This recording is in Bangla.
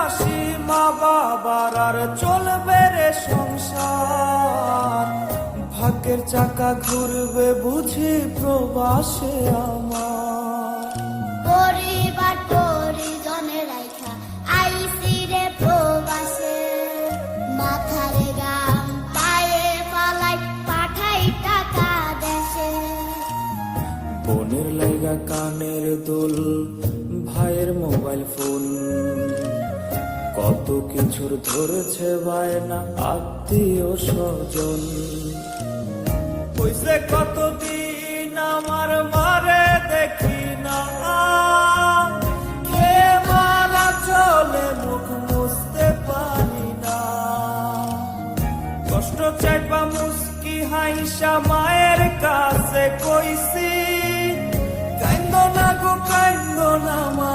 আসি মা বাবার আর চলবে রে সংসার। ভাগ্যের চাকা ঘুরবে বুঝি প্রবাসে আমার। পরিবার পরিজনে রাইখা আইসি রে প্রবাসে, মাথারে গাম পায়ে পালাই পাঠাই টাকা দেশে। বোনের লাইগা কানের দুল, ভাইয়ের মোবাইল ফোন, কত কিছুর ধরেছে বায়না আত্মীয় স্বজন। হইছে কতদিন আমার মারে দেখি না, কে মারা চলে মুখ মুছতে পারি না। কষ্ট চাইবা মুস্কি হাইসা মায়ের কাছে কইছি, কাইন্দ না গো কাইন্দ না মা